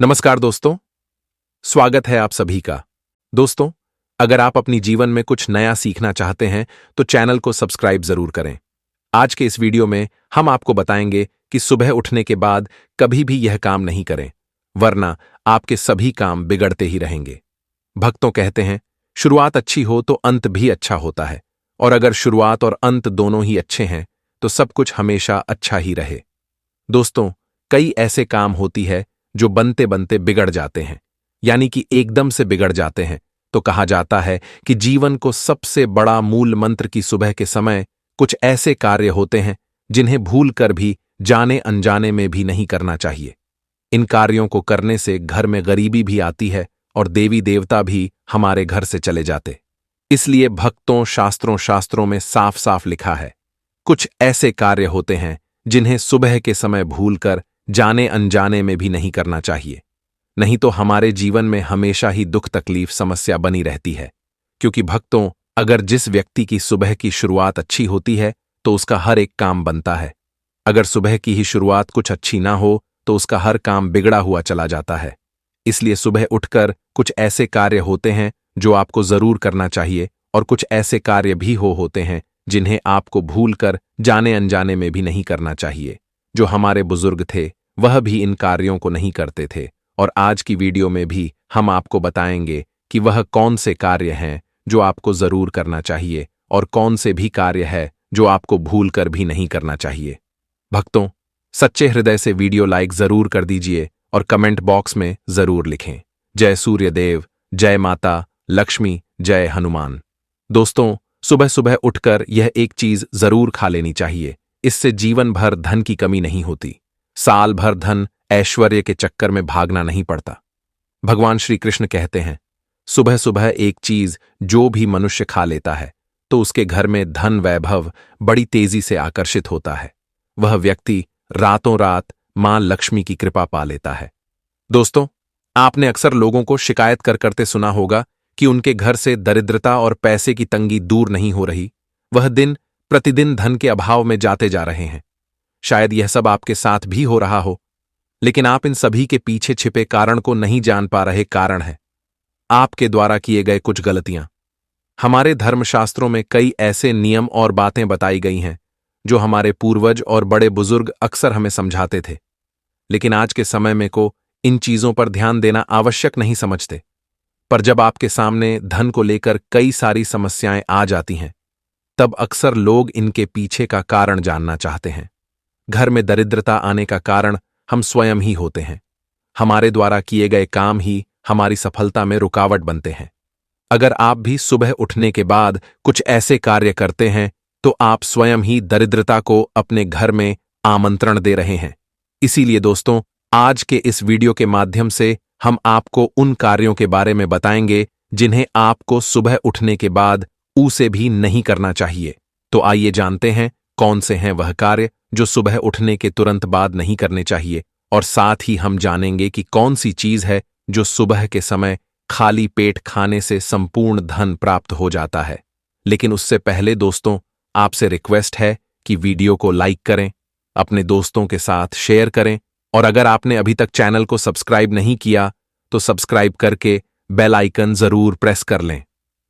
नमस्कार दोस्तों, स्वागत है आप सभी का। दोस्तों, अगर आप अपनी जीवन में कुछ नया सीखना चाहते हैं तो चैनल को सब्सक्राइब जरूर करें। आज के इस वीडियो में हम आपको बताएंगे कि सुबह उठने के बाद कभी भी यह काम नहीं करें, वरना आपके सभी काम बिगड़ते ही रहेंगे। भक्तों कहते हैं, शुरुआत अच्छी हो तो अंत भी अच्छा होता है, और अगर शुरुआत और अंत दोनों ही अच्छे हैं तो सब कुछ हमेशा अच्छा ही रहे। दोस्तों, कई ऐसे काम होती है जो बनते बनते बिगड़ जाते हैं, यानी कि एकदम से बिगड़ जाते हैं। तो कहा जाता है कि जीवन को सबसे बड़ा मूल मंत्र की सुबह के समय कुछ ऐसे कार्य होते हैं जिन्हें भूल कर भी जाने अनजाने में भी नहीं करना चाहिए। इन कार्यों को करने से घर में गरीबी भी आती है और देवी देवता भी हमारे घर से चले जाते। इसलिए भक्तों, शास्त्रों में साफ साफ लिखा है, कुछ ऐसे कार्य होते हैं जिन्हें सुबह के समय भूलकर जाने अनजाने में भी नहीं करना चाहिए, नहीं तो हमारे जीवन में हमेशा ही दुख तकलीफ समस्या बनी रहती है। क्योंकि भक्तों, अगर जिस व्यक्ति की सुबह की शुरुआत अच्छी होती है तो उसका हर एक काम बनता है। अगर सुबह की ही शुरुआत कुछ अच्छी ना हो तो उसका हर काम बिगड़ा हुआ चला जाता है। इसलिए सुबह उठकर कुछ ऐसे कार्य होते हैं जो आपको जरूर करना चाहिए, और कुछ ऐसे कार्य भी होते हैं जिन्हें आपको भूलकर जाने अनजाने में भी नहीं करना चाहिए। जो हमारे बुजुर्ग थे वह भी इन कार्यों को नहीं करते थे, और आज की वीडियो में भी हम आपको बताएंगे कि वह कौन से कार्य हैं जो आपको जरूर करना चाहिए और कौन से भी कार्य है जो आपको भूलकर भी नहीं करना चाहिए। भक्तों, सच्चे हृदय से वीडियो लाइक जरूर कर दीजिए और कमेंट बॉक्स में जरूर लिखें, जय सूर्यदेव, जय माता लक्ष्मी, जय हनुमान। दोस्तों, सुबह सुबह उठकर यह एक चीज जरूर खा लेनी चाहिए। इससे जीवन भर धन की कमी नहीं होती, साल भर धन ऐश्वर्य के चक्कर में भागना नहीं पड़ता। भगवान श्री कृष्ण कहते हैं, सुबह सुबह एक चीज जो भी मनुष्य खा लेता है तो उसके घर में धन वैभव बड़ी तेजी से आकर्षित होता है। वह व्यक्ति रातों रात मां लक्ष्मी की कृपा पा लेता है। दोस्तों, आपने अक्सर लोगों को शिकायत करते सुना होगा कि उनके घर से दरिद्रता और पैसे की तंगी दूर नहीं हो रही, वह दिन प्रतिदिन धन के अभाव में जाते जा रहे हैं। शायद यह सब आपके साथ भी हो रहा हो, लेकिन आप इन सभी के पीछे छिपे कारण को नहीं जान पा रहे। कारण है आपके द्वारा किए गए कुछ गलतियां। हमारे धर्मशास्त्रों में कई ऐसे नियम और बातें बताई गई हैं जो हमारे पूर्वज और बड़े बुजुर्ग अक्सर हमें समझाते थे, लेकिन आज के समय में को इन चीजों पर ध्यान देना आवश्यक नहीं समझते। पर जब आपके सामने धन को लेकर कई सारी समस्याएं आ जाती हैं, तब अक्सर लोग इनके पीछे का कारण जानना चाहते हैं। घर में दरिद्रता आने का कारण हम स्वयं ही होते हैं। हमारे द्वारा किए गए काम ही हमारी सफलता में रुकावट बनते हैं। अगर आप भी सुबह उठने के बाद कुछ ऐसे कार्य करते हैं तो आप स्वयं ही दरिद्रता को अपने घर में आमंत्रण दे रहे हैं। इसीलिए दोस्तों, आज के इस वीडियो के माध्यम से हम आपको उन कार्यों के बारे में बताएंगे जिन्हें आपको सुबह उठने के बाद उसे भी नहीं करना चाहिए। तो आइए जानते हैं कौन से हैं वह कार्य जो सुबह उठने के तुरंत बाद नहीं करने चाहिए, और साथ ही हम जानेंगे कि कौन सी चीज है जो सुबह के समय खाली पेट खाने से संपूर्ण धन प्राप्त हो जाता है। लेकिन उससे पहले दोस्तों, आपसे रिक्वेस्ट है कि वीडियो को लाइक करें, अपने दोस्तों के साथ शेयर करें, और अगर आपने अभी तक चैनल को सब्सक्राइब नहीं किया तो सब्सक्राइब करके बेल आइकन जरूर प्रेस कर लें।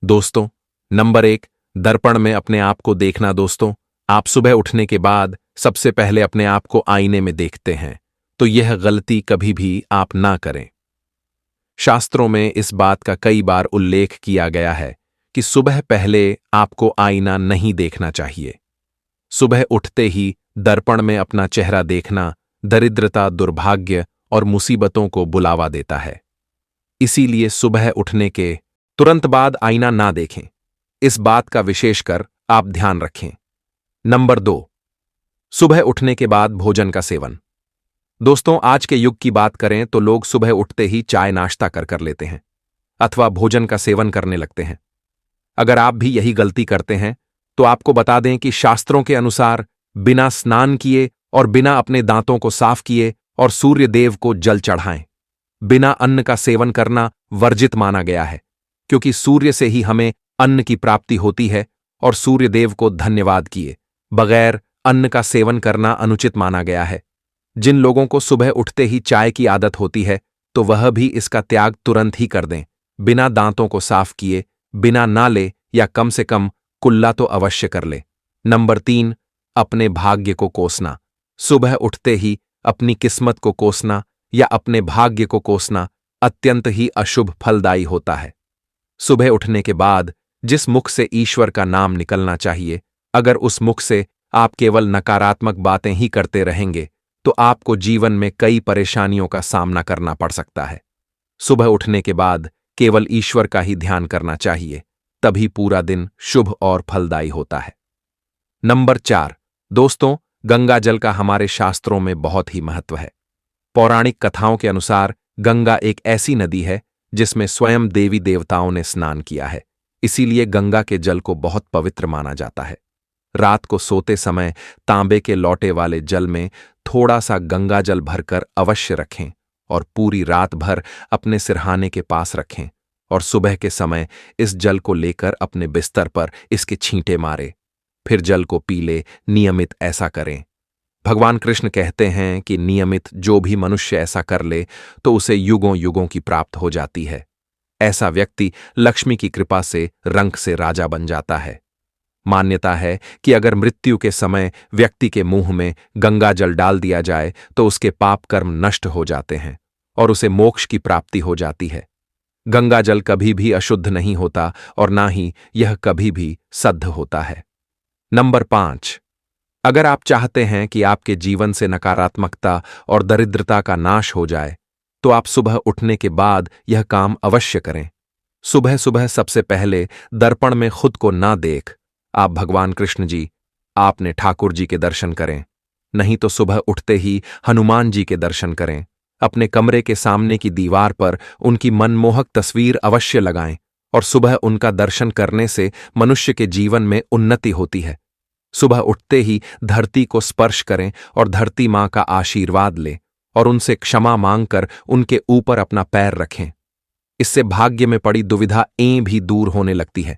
दोस्तों, नंबर 1, दर्पण में अपने आप को देखना। दोस्तों, आप सुबह उठने के बाद सबसे पहले अपने आप को आईने में देखते हैं, तो यह गलती कभी भी आप ना करें। शास्त्रों में इस बात का कई बार उल्लेख किया गया है कि सुबह पहले आपको आईना नहीं देखना चाहिए। सुबह उठते ही दर्पण में अपना चेहरा देखना दरिद्रता, दुर्भाग्य और मुसीबतों को बुलावा देता है। इसीलिए सुबह उठने के तुरंत बाद आईना ना देखें। इस बात का विशेषकर आप ध्यान रखें। नंबर 2, सुबह उठने के बाद भोजन का सेवन। दोस्तों, आज के युग की बात करें तो लोग सुबह उठते ही चाय नाश्ता कर लेते हैं अथवा भोजन का सेवन करने लगते हैं। अगर आप भी यही गलती करते हैं तो आपको बता दें कि शास्त्रों के अनुसार बिना स्नान किए और बिना अपने दांतों को साफ किए और सूर्य देव को जल चढ़ाएं, बिना अन्न का सेवन करना वर्जित माना गया है, क्योंकि सूर्य से ही हमें अन्न की प्राप्ति होती है, और सूर्य देव को धन्यवाद किए बगैर अन्न का सेवन करना अनुचित माना गया है। जिन लोगों को सुबह उठते ही चाय की आदत होती है तो वह भी इसका त्याग तुरंत ही कर दें। बिना दांतों को साफ किए, बिना नाले या कम से कम कुल्ला तो अवश्य कर ले। नंबर 3, अपने भाग्य को कोसना। सुबह उठते ही अपनी किस्मत को कोसना या अपने भाग्य को कोसना अत्यंत ही अशुभ फलदायी होता है। सुबह उठने के बाद जिस मुख से ईश्वर का नाम निकलना चाहिए, अगर उस मुख से आप केवल नकारात्मक बातें ही करते रहेंगे तो आपको जीवन में कई परेशानियों का सामना करना पड़ सकता है। सुबह उठने के बाद केवल ईश्वर का ही ध्यान करना चाहिए, तभी पूरा दिन शुभ और फलदायी होता है। नंबर 4, दोस्तों, गंगा जल का हमारे शास्त्रों में बहुत ही महत्व है। पौराणिक कथाओं के अनुसार गंगा एक ऐसी नदी है जिसमें स्वयं देवी देवताओं ने स्नान किया है, इसीलिए गंगा के जल को बहुत पवित्र माना जाता है। रात को सोते समय तांबे के लोटे वाले जल में थोड़ा सा गंगा जल भरकर अवश्य रखें और पूरी रात भर अपने सिरहाने के पास रखें और सुबह के समय इस जल को लेकर अपने बिस्तर पर इसके छींटे मारे, फिर जल को पी ले। नियमित ऐसा करें। भगवान कृष्ण कहते हैं कि नियमित जो भी मनुष्य ऐसा कर ले तो उसे युगों युगों की प्राप्त हो जाती है। ऐसा व्यक्ति लक्ष्मी की कृपा से रंक से राजा बन जाता है। मान्यता है कि अगर मृत्यु के समय व्यक्ति के मुंह में गंगा जल डाल दिया जाए तो उसके पाप कर्म नष्ट हो जाते हैं और उसे मोक्ष की प्राप्ति हो जाती है। गंगा जल कभी भी अशुद्ध नहीं होता और ना ही यह कभी भी शुद्ध होता है। नंबर 5, अगर आप चाहते हैं कि आपके जीवन से नकारात्मकता और दरिद्रता का नाश हो जाए तो आप सुबह उठने के बाद यह काम अवश्य करें। सुबह सुबह सबसे पहले दर्पण में खुद को ना देख आप भगवान कृष्ण जी, आपने ठाकुर जी के दर्शन करें, नहीं तो सुबह उठते ही हनुमान जी के दर्शन करें। अपने कमरे के सामने की दीवार पर उनकी मनमोहक तस्वीर अवश्य लगाएं और सुबह उनका दर्शन करने से मनुष्य के जीवन में उन्नति होती है। सुबह उठते ही धरती को स्पर्श करें और धरती मां का आशीर्वाद लें और उनसे क्षमा मांगकर उनके ऊपर अपना पैर रखें। इससे भाग्य में पड़ी दुविधा भी दूर होने लगती है।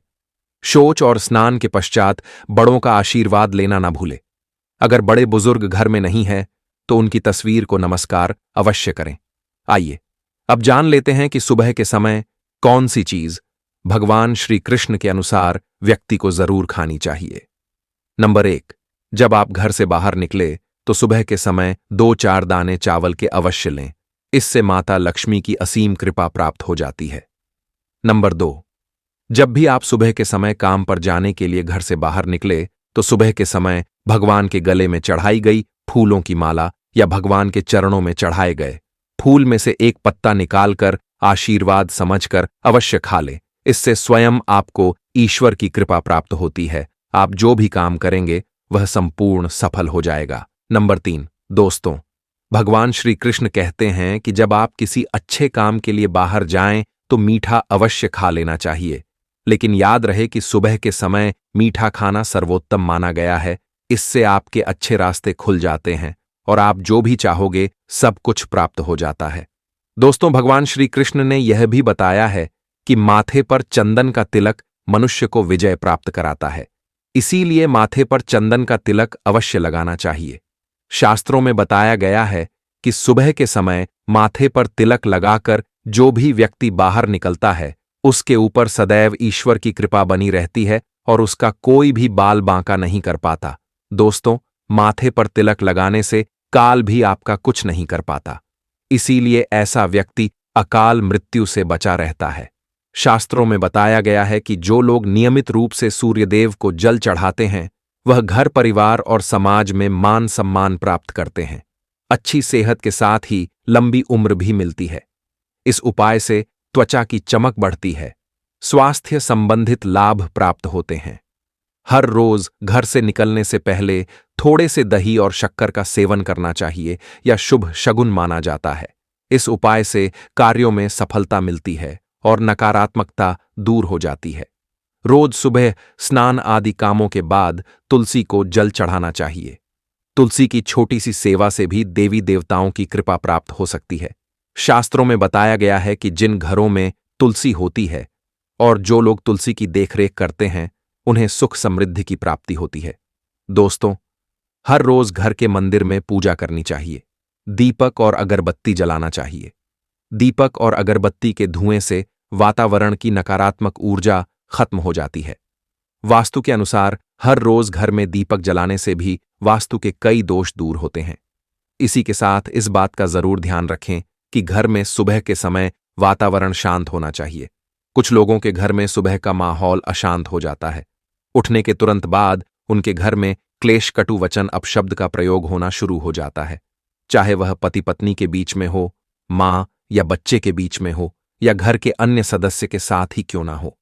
शौच और स्नान के पश्चात बड़ों का आशीर्वाद लेना ना भूले। अगर बड़े बुजुर्ग घर में नहीं है तो उनकी तस्वीर को नमस्कार अवश्य करें। आइए अब जान लेते हैं कि सुबह के समय कौन सी चीज भगवान श्री कृष्ण के अनुसार व्यक्ति को जरूर खानी चाहिए। नंबर 1, जब आप घर से बाहर निकले तो सुबह के समय 2-4 दाने चावल के अवश्य लें। इससे माता लक्ष्मी की असीम कृपा प्राप्त हो जाती है। नंबर 2, जब भी आप सुबह के समय काम पर जाने के लिए घर से बाहर निकले तो सुबह के समय भगवान के गले में चढ़ाई गई फूलों की माला या भगवान के चरणों में चढ़ाए गए फूल में से एक पत्ता निकालकर आशीर्वाद समझकर अवश्य खा ले। इससे स्वयं आपको ईश्वर की कृपा प्राप्त होती है। आप जो भी काम करेंगे वह संपूर्ण सफल हो जाएगा। नंबर 3, दोस्तों, भगवान श्री कृष्ण कहते हैं कि जब आप किसी अच्छे काम के लिए बाहर जाएं तो मीठा अवश्य खा लेना चाहिए, लेकिन याद रहे कि सुबह के समय मीठा खाना सर्वोत्तम माना गया है। इससे आपके अच्छे रास्ते खुल जाते हैं और आप जो भी चाहोगे सब कुछ प्राप्त हो जाता है। दोस्तों, भगवान श्री कृष्ण ने यह भी बताया है कि माथे पर चंदन का तिलक मनुष्य को विजय प्राप्त कराता है, इसीलिए माथे पर चंदन का तिलक अवश्य लगाना चाहिए। शास्त्रों में बताया गया है कि सुबह के समय माथे पर तिलक लगाकर जो भी व्यक्ति बाहर निकलता है उसके ऊपर सदैव ईश्वर की कृपा बनी रहती है और उसका कोई भी बाल बांका नहीं कर पाता। दोस्तों, माथे पर तिलक लगाने से काल भी आपका कुछ नहीं कर पाता, इसीलिए ऐसा व्यक्ति अकाल मृत्यु से बचा रहता है। शास्त्रों में बताया गया है कि जो लोग नियमित रूप से सूर्यदेव को जल चढ़ाते हैं वह घर परिवार और समाज में मान सम्मान प्राप्त करते हैं। अच्छी सेहत के साथ ही लंबी उम्र भी मिलती है। इस उपाय से त्वचा की चमक बढ़ती है, स्वास्थ्य संबंधित लाभ प्राप्त होते हैं। हर रोज घर से निकलने से पहले थोड़े से दही और शक्कर का सेवन करना चाहिए या शुभ शगुन माना जाता है। इस उपाय से कार्यों में सफलता मिलती है और नकारात्मकता दूर हो जाती है। रोज सुबह स्नान आदि कामों के बाद तुलसी को जल चढ़ाना चाहिए। तुलसी की छोटी सी सेवा से भी देवी देवताओं की कृपा प्राप्त हो सकती है। शास्त्रों में बताया गया है कि जिन घरों में तुलसी होती है और जो लोग तुलसी की देखरेख करते हैं उन्हें सुख समृद्धि की प्राप्ति होती है। दोस्तों, हर रोज घर के मंदिर में पूजा करनी चाहिए, दीपक और अगरबत्ती जलाना चाहिए। दीपक और अगरबत्ती के धुएं से वातावरण की नकारात्मक ऊर्जा खत्म हो जाती है। वास्तु के अनुसार हर रोज घर में दीपक जलाने से भी वास्तु के कई दोष दूर होते हैं। इसी के साथ इस बात का जरूर ध्यान रखें कि घर में सुबह के समय वातावरण शांत होना चाहिए। कुछ लोगों के घर में सुबह का माहौल अशांत हो जाता है। उठने के तुरंत बाद उनके घर में क्लेश कटु वचन अपशब्द का प्रयोग होना शुरू हो जाता है, चाहे वह पति पत्नी के बीच में हो, मां या बच्चे के बीच में हो, या घर के अन्य सदस्य के साथ ही क्यों ना हो।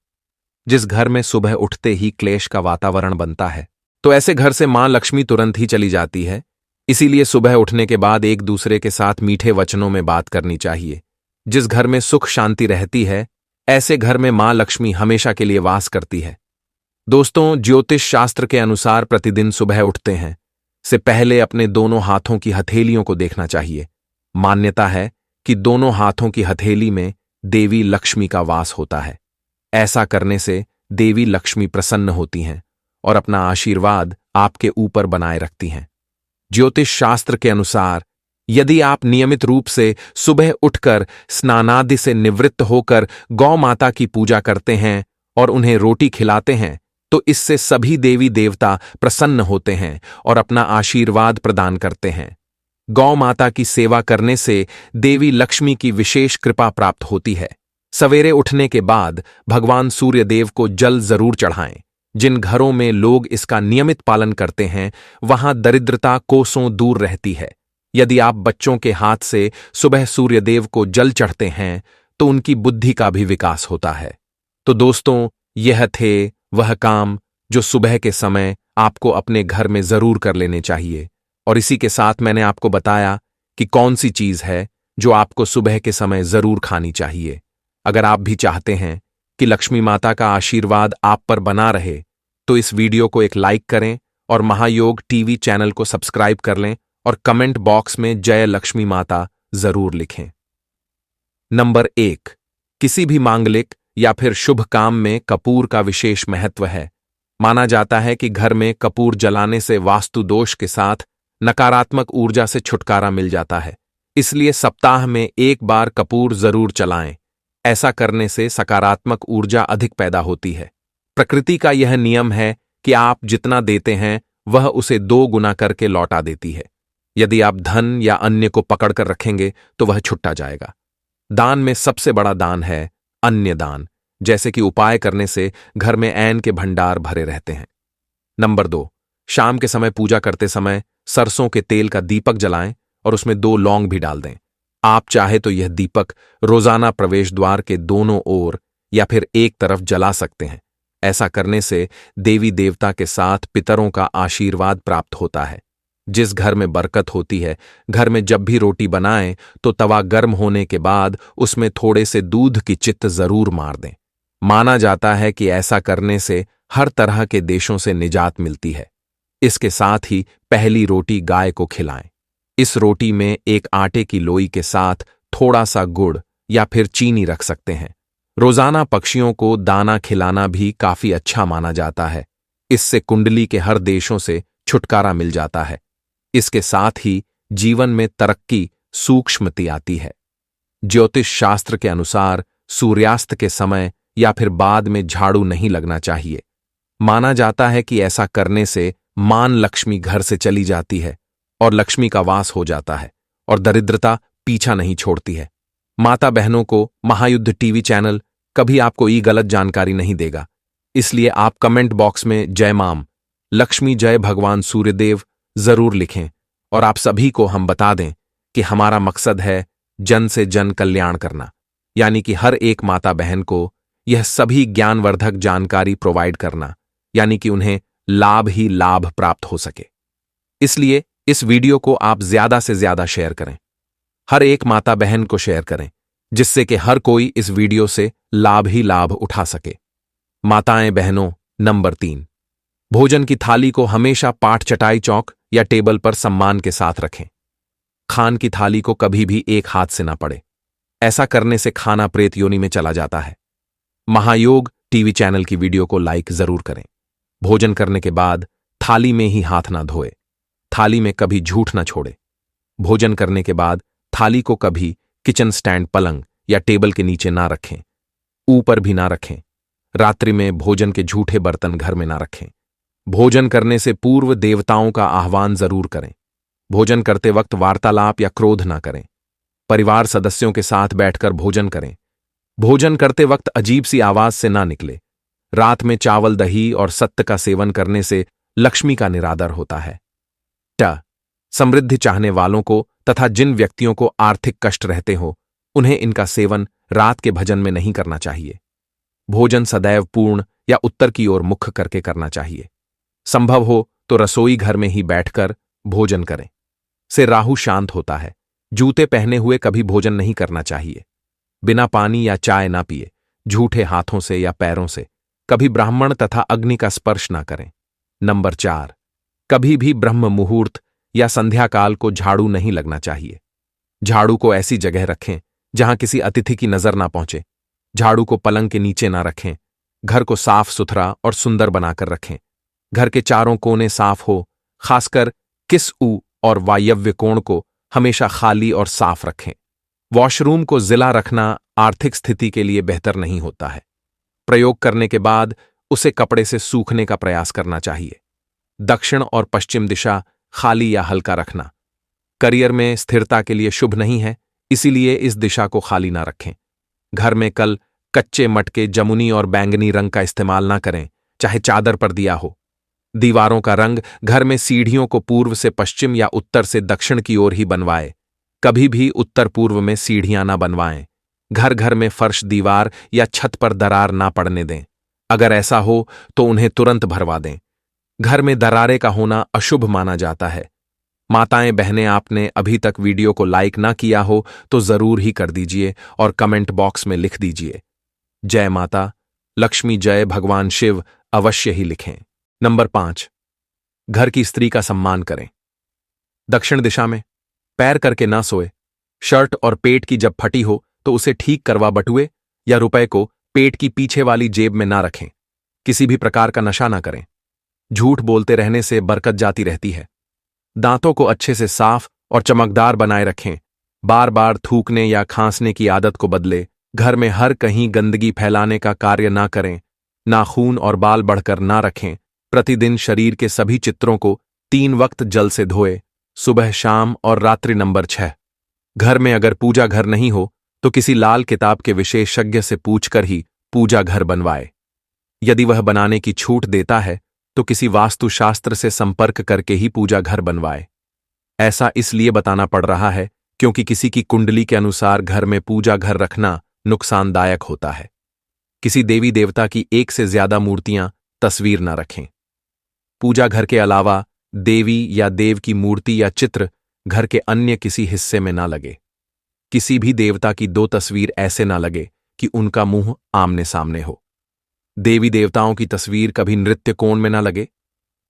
जिस घर में सुबह उठते ही क्लेश का वातावरण बनता है, तो ऐसे घर से मां लक्ष्मी तुरंत ही चली जाती है। इसीलिए सुबह उठने के बाद एक दूसरे के साथ मीठे वचनों में बात करनी चाहिए। जिस घर में सुख शांति रहती है, ऐसे घर में मां लक्ष्मी हमेशा के लिए वास करती है। दोस्तों, ज्योतिष शास्त्र के अनुसार प्रतिदिन सुबह उठते हैं से पहले अपने दोनों हाथों की हथेलियों को देखना चाहिए। मान्यता है कि दोनों हाथों की हथेली में देवी लक्ष्मी का वास होता है। ऐसा करने से देवी लक्ष्मी प्रसन्न होती हैं और अपना आशीर्वाद आपके ऊपर बनाए रखती हैं। ज्योतिष शास्त्र के अनुसार यदि आप नियमित रूप से सुबह उठकर स्नानादि से निवृत्त होकर गौ माता की पूजा करते हैं और उन्हें रोटी खिलाते हैं, तो इससे सभी देवी देवता प्रसन्न होते हैं और अपना आशीर्वाद प्रदान करते हैं। गौ माता की सेवा करने से देवी लक्ष्मी की विशेष कृपा प्राप्त होती है। सवेरे उठने के बाद भगवान सूर्यदेव को जल जरूर चढ़ाएं। जिन घरों में लोग इसका नियमित पालन करते हैं, वहां दरिद्रता कोसों दूर रहती है। यदि आप बच्चों के हाथ से सुबह सूर्यदेव को जल चढ़ते हैं, तो उनकी बुद्धि का भी विकास होता है। तो दोस्तों, यह थे वह काम जो सुबह के समय आपको अपने घर में जरूर कर लेने चाहिए। और इसी के साथ मैंने आपको बताया कि कौन सी चीज है जो आपको सुबह के समय जरूर खानी चाहिए। अगर आप भी चाहते हैं कि लक्ष्मी माता का आशीर्वाद आप पर बना रहे, तो इस वीडियो को एक लाइक करें और महायोग टीवी चैनल को सब्सक्राइब कर लें और कमेंट बॉक्स में जय लक्ष्मी माता जरूर लिखें। नंबर 1, किसी भी मांगलिक या फिर शुभ काम में कपूर का विशेष महत्व है। माना जाता है कि घर में कपूर जलाने से वास्तु दोष के साथ नकारात्मक ऊर्जा से छुटकारा मिल जाता है। इसलिए सप्ताह में एक बार कपूर जरूर जलाएं। ऐसा करने से सकारात्मक ऊर्जा अधिक पैदा होती है। प्रकृति का यह नियम है कि आप जितना देते हैं वह उसे 2 गुना करके लौटा देती है। यदि आप धन या अन्य को पकड़कर रखेंगे तो वह छुट्टा जाएगा। दान में सबसे बड़ा दान है अन्य दान, जैसे कि उपाय करने से घर में ऐन के भंडार भरे रहते हैं। नंबर 2, शाम के समय पूजा करते समय सरसों के तेल का दीपक जलाएं और उसमें 2 लौंग भी डाल दें। आप चाहे तो यह दीपक रोजाना प्रवेश द्वार के दोनों ओर या फिर एक तरफ जला सकते हैं। ऐसा करने से देवी देवता के साथ पितरों का आशीर्वाद प्राप्त होता है। जिस घर में बरकत होती है, घर में जब भी रोटी बनाएं तो तवा गर्म होने के बाद उसमें थोड़े से दूध की चित्त जरूर मार दें। माना जाता है कि ऐसा करने से हर तरह के देशों से निजात मिलती है। इसके साथ ही पहली रोटी गाय को खिलाएं। इस रोटी में एक आटे की लोई के साथ थोड़ा सा गुड़ या फिर चीनी रख सकते हैं। रोजाना पक्षियों को दाना खिलाना भी काफी अच्छा माना जाता है। इससे कुंडली के हर देशों से छुटकारा मिल जाता है। इसके साथ ही जीवन में तरक्की सूक्ष्मती आती है। ज्योतिष शास्त्र के अनुसार सूर्यास्त के समय या फिर बाद में झाड़ू नहीं लगना चाहिए। माना जाता है कि ऐसा करने से मान लक्ष्मी घर से चली जाती है और लक्ष्मी का वास हो जाता है और दरिद्रता पीछा नहीं छोड़ती है। माता बहनों को महायुद्ध टीवी चैनल कभी आपको गलत जानकारी नहीं देगा। इसलिए आप कमेंट बॉक्स में जय माम लक्ष्मी जय भगवान सूर्यदेव जरूर लिखें और आप सभी को हम बता दें कि हमारा मकसद है जन से जन कल्याण करना, यानी कि हर एक माता बहन को यह सभी ज्ञानवर्धक जानकारी प्रोवाइड करना, यानी कि उन्हें लाभ ही लाभ प्राप्त हो सके। इसलिए इस वीडियो को आप ज्यादा से ज्यादा शेयर करें। हर एक माता बहन को शेयर करें, जिससे कि हर कोई इस वीडियो से लाभ ही लाभ उठा सके। माताएं बहनों, नंबर 3, भोजन की थाली को हमेशा पाठ चटाई चौक या टेबल पर सम्मान के साथ रखें। खान की थाली को कभी भी एक हाथ से ना पड़े। ऐसा करने से खाना प्रेत योनि में चला जाता है। महायोग टीवी चैनल की वीडियो को लाइक जरूर करें। भोजन करने के बाद थाली में ही हाथ ना धोए। थाली में कभी झूठ ना छोड़े। भोजन करने के बाद थाली को कभी किचन स्टैंड पलंग या टेबल के नीचे ना रखें, ऊपर भी ना रखें। रात्रि में भोजन के झूठे बर्तन घर में ना रखें। भोजन करने से पूर्व देवताओं का आह्वान जरूर करें। भोजन करते वक्त वार्तालाप या क्रोध ना करें। परिवार सदस्यों के साथ बैठकर भोजन करें। भोजन करते वक्त अजीब सी आवाज से ना निकले। रात में चावल, दही और सत्त का सेवन करने से लक्ष्मी का निरादर होता है। समृद्धि चाहने वालों को तथा जिन व्यक्तियों को आर्थिक कष्ट रहते हो, उन्हें इनका सेवन रात के भजन में नहीं करना चाहिए। भोजन सदैव पूर्ण या उत्तर की ओर मुख करके करना चाहिए। संभव हो तो रसोई घर में ही बैठकर भोजन करें। से राहु शांत होता है। जूते पहने हुए कभी भोजन नहीं करना चाहिए। बिना पानी या चाय ना पिए। झूठे हाथों से या पैरों से कभी ब्राह्मण तथा अग्नि का स्पर्श ना करें। नंबर 4, कभी भी ब्रह्म मुहूर्त या संध्याकाल को झाड़ू नहीं लगना चाहिए। झाड़ू को ऐसी जगह रखें जहां किसी अतिथि की नजर ना पहुंचे। झाड़ू को पलंग के नीचे ना रखें। घर को साफ सुथरा और सुंदर बनाकर रखें। घर के चारों कोने साफ हो, खासकर किस ऊ और वायव्य कोण को हमेशा खाली और साफ रखें। वॉशरूम को जिला रखना आर्थिक स्थिति के लिए बेहतर नहीं होता है। प्रयोग करने के बाद उसे कपड़े से सूखने का प्रयास करना चाहिए। दक्षिण और पश्चिम दिशा खाली या हल्का रखना करियर में स्थिरता के लिए शुभ नहीं है, इसीलिए इस दिशा को खाली ना रखें। घर में कल कच्चे मटके जमुनी और बैंगनी रंग का इस्तेमाल ना करें, चाहे चादर पर दिया हो। दीवारों का रंग घर में सीढ़ियों को पूर्व से पश्चिम या उत्तर से दक्षिण की ओर ही बनवाए। कभी भी उत्तर पूर्व में सीढ़ियां ना बनवाएं। घर घर में फर्श, दीवार या छत पर दरार ना पड़ने दें। अगर ऐसा हो तो उन्हें तुरंत भरवा दें। घर में दरारें का होना अशुभ माना जाता है। माताएं बहनें, आपने अभी तक वीडियो को लाइक ना किया हो तो जरूर ही कर दीजिए और कमेंट बॉक्स में लिख दीजिए जय माता लक्ष्मी, जय भगवान शिव अवश्य ही लिखें। नंबर 5, घर की स्त्री का सम्मान करें। दक्षिण दिशा में पैर करके ना सोए। शर्ट और पेट की जब फटी हो तो उसे ठीक करवा बटुए या रुपए को पेट की पीछे वाली जेब में ना रखें। किसी भी प्रकार का नशा ना करें। झूठ बोलते रहने से बरकत जाती रहती है। दांतों को अच्छे से साफ और चमकदार बनाए रखें। बार बार थूकने या खांसने की आदत को बदले। घर में हर कहीं गंदगी फैलाने का कार्य ना करें। नाखून और बाल बढ़कर ना रखें। प्रतिदिन शरीर के सभी चित्रों को 3 वक्त जल से धोए, सुबह, शाम और रात्रि। नंबर 6, घर में अगर पूजा घर नहीं हो तो किसी लाल किताब के विशेषज्ञ से पूछकर ही पूजा घर बनवाए। यदि वह बनाने की छूट देता है तो किसी वास्तुशास्त्र से संपर्क करके ही पूजा घर बनवाए। ऐसा इसलिए बताना पड़ रहा है क्योंकि किसी की कुंडली के अनुसार घर में पूजा घर रखना नुकसानदायक होता है। किसी देवी देवता की एक से ज्यादा मूर्तियां, तस्वीर न रखें। पूजा घर के अलावा देवी या देव की मूर्ति या चित्र घर के अन्य किसी हिस्से में ना लगे। किसी भी देवता की 2 तस्वीर ऐसे ना लगे कि उनका मुंह आमने सामने हो। देवी देवताओं की तस्वीर कभी नृत्य कोण में ना लगे,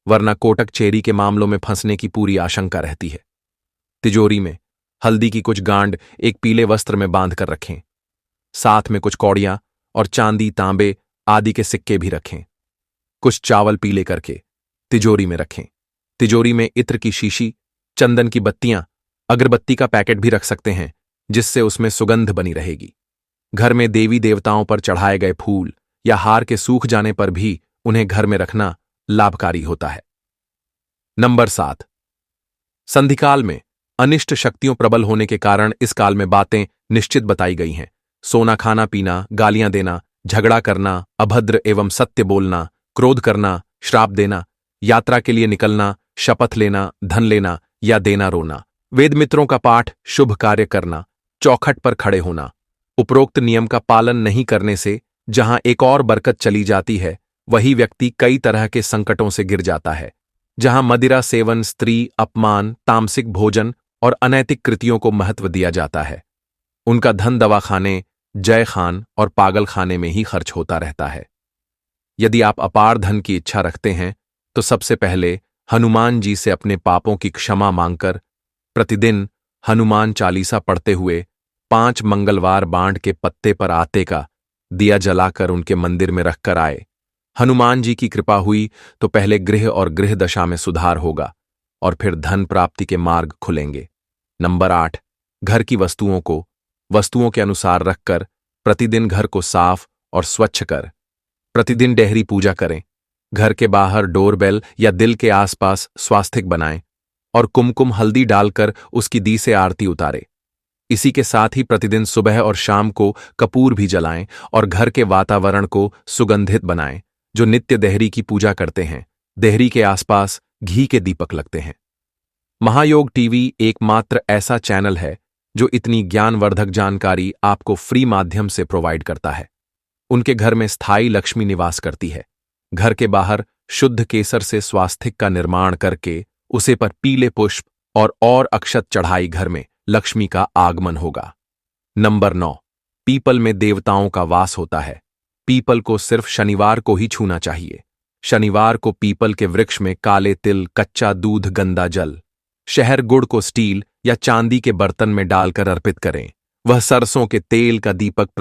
वरना कोटक चेरी के मामलों में फंसने की पूरी आशंका रहती है। तिजोरी में हल्दी की कुछ गांड एक पीले वस्त्र में बांध कर रखें। साथ में कुछ कौड़ियां और चांदी, तांबे आदि के सिक्के भी रखें। कुछ चावल पीले करके तिजोरी में रखें। तिजोरी में इत्र की शीशी, चंदन की बत्तियां, अगरबत्ती का पैकेट भी रख सकते हैं, जिससे उसमें सुगंध बनी रहेगी। घर में देवी देवताओं पर चढ़ाए गए फूल या हार के सूख जाने पर भी उन्हें घर में रखना लाभकारी होता है। नंबर 7, संधिकाल में अनिष्ट शक्तियों प्रबल होने के कारण इस काल में बातें निश्चित बताई गई हैं। सोना खाना पीना, गालियां देना, झगड़ा करना, अभद्र एवं सत्य बोलना, क्रोध करना, श्राप देना, यात्रा के लिए निकलना, शपथ लेना, धन लेना या देना रोना, वेद मित्रों का पाठ, शुभ कार्य करना, चौखट पर खड़े होना। उपरोक्त नियम का पालन नहीं करने से जहां एक और बरकत चली जाती है, वही व्यक्ति कई तरह के संकटों से गिर जाता है। जहां मदिरा सेवन, स्त्री अपमान, तामसिक भोजन और अनैतिक कृतियों को महत्व दिया जाता है, उनका धन दवाखाने, जय खान और पागल खाने में ही खर्च होता रहता है। यदि आप अपार धन की इच्छा रखते हैं तो सबसे पहले हनुमान जी से अपने पापों की क्षमा मांगकर प्रतिदिन हनुमान चालीसा पढ़ते हुए 5 मंगलवार बांड के पत्ते पर आते का दिया जलाकर उनके मंदिर में रखकर आए। हनुमान जी की कृपा हुई तो पहले गृह और गृह दशा में सुधार होगा और फिर धन प्राप्ति के मार्ग खुलेंगे। नंबर 8, घर की वस्तुओं को वस्तुओं के अनुसार रखकर प्रतिदिन घर को साफ और स्वच्छ कर। प्रतिदिन डेहरी पूजा करें। घर के बाहर डोरबेल या दिल के आसपास स्वास्तिक बनाएं और कुमकुम हल्दी डालकर उसकी दी से आरती उतारे। इसी के साथ ही प्रतिदिन सुबह और शाम को कपूर भी जलाएं और घर के वातावरण को सुगंधित बनाएं। जो नित्य देहरी की पूजा करते हैं, देहरी के आसपास घी के दीपक लगते हैं। महायोग टीवी एकमात्र ऐसा चैनल है जो इतनी ज्ञानवर्धक जानकारी आपको फ्री माध्यम से प्रोवाइड करता है। उनके घर में स्थायी लक्ष्मी निवास करती है। घर के बाहर शुद्ध केसर से स्वास्तिक का निर्माण करके उसे पर पीले पुष्प और अक्षत चढ़ाई घर में लक्ष्मी का आगमन होगा। नंबर 9, पीपल में देवताओं का वास होता है। पीपल को सिर्फ शनिवार को ही छूना चाहिए। शनिवार को पीपल के वृक्ष में काले तिल, कच्चा दूध, गंदा जल, शहर गुड़ को स्टील या चांदी के बर्तन में डालकर अर्पित करें। वह सरसों के तेल का दीपक